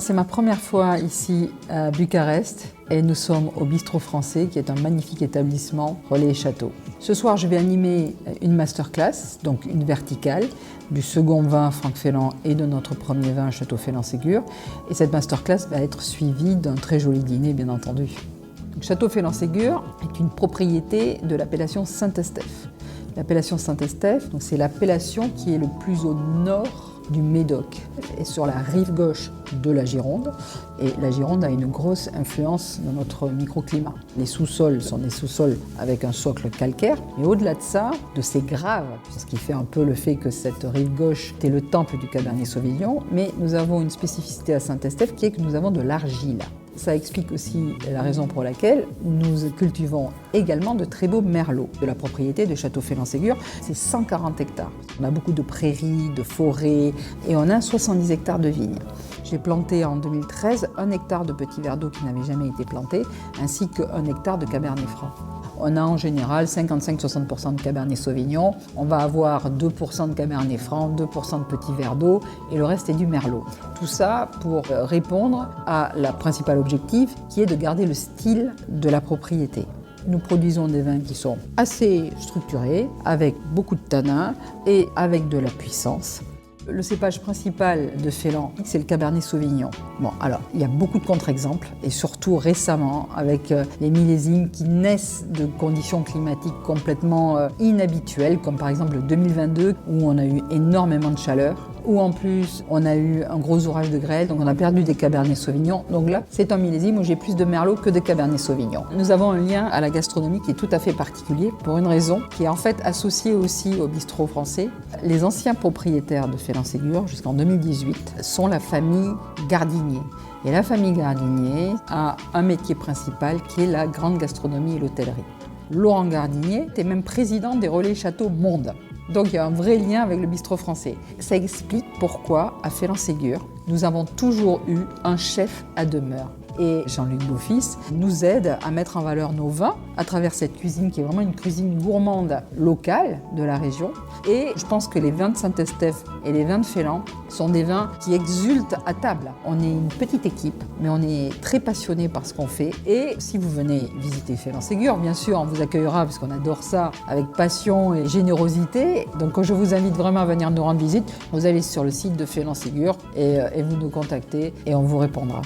c'est ma première fois ici à Bucarest et nous sommes au Bistrot Français qui est un magnifique établissement relais et château. Ce soir, je vais animer une masterclass, donc une verticale, du second vin Franck Féland et de notre premier vin Château Féland-Ségur. Et cette masterclass va être suivie d'un très joli dîner, bien entendu. Donc, Château Féland-Ségur est une propriété de l'appellation Saint-Estèphe. L'appellation Saint-Estèphe, c'est l'appellation qui est le plus au nord du Médoc et sur la rive gauche de la Gironde. Et la Gironde a une grosse influence dans notre microclimat. Les sous-sols sont des sous-sols avec un socle calcaire. Et au-delà de ça, de ces graves, ce qui fait un peu le fait que cette rive gauche est le temple du Cabernet Sauvignon, mais nous avons une spécificité à Saint-Estèphe qui est que nous avons de l'argile. Ça explique aussi la raison pour laquelle nous cultivons également de très beaux merlots. De la propriété de Château Féland-Ségur, c'est 140 hectares. On a beaucoup de prairies, de forêts et on a 70 hectares de vignes. J'ai planté en 2013 1 hectare de petits verres d'eau qui n'avaient jamais été plantés, ainsi qu'1 hectare de Cabernet Franc. On a en général 55-60% de Cabernet Sauvignon, on va avoir 2% de Cabernet Franc, 2% de petits verres d'eau et le reste est du Merlot. Tout ça pour répondre à la principale objectif qui est de garder le style de la propriété. Nous produisons des vins qui sont assez structurés, avec beaucoup de tanins et avec de la puissance. Le cépage principal de Féland, c'est le Cabernet Sauvignon. Bon, alors, il y a beaucoup de contre-exemples, et surtout récemment, avec les millésimes qui naissent de conditions climatiques complètement inhabituelles, comme par exemple 2022, où on a eu énormément de chaleur, où en plus, on a eu un gros orage de grêle, donc on a perdu des Cabernet Sauvignon. Donc là, c'est un millésime où j'ai plus de Merlot que de Cabernet Sauvignon. Nous avons un lien à la gastronomie qui est tout à fait particulier, pour une raison qui est en fait associée aussi au Bistrot Français. Les anciens propriétaires de Féland-Ségur, jusqu'en 2018, sont la famille Gardinier. Et la famille Gardinier a un métier principal qui est la grande gastronomie et l'hôtellerie. Laurent Gardinier était même président des Relais Château Monde. Donc il y a un vrai lien avec le Bistrot Français. Ça explique pourquoi, à Féland-Ségur, nous avons toujours eu un chef à demeure. Et Jean-Luc Beaufils nous aide à mettre en valeur nos vins à travers cette cuisine qui est vraiment une cuisine gourmande locale de la région. Et je pense que les vins de Saint-Estèphe et les vins de Féland sont des vins qui exultent à table. On est une petite équipe, mais on est très passionnés par ce qu'on fait. Et si vous venez visiter Féland-Ségur, bien sûr, on vous accueillera parce qu'on adore ça avec passion et générosité. Donc je vous invite vraiment à venir nous rendre visite. Vous allez sur le site de Féland-Ségur et vous nous contactez et on vous répondra.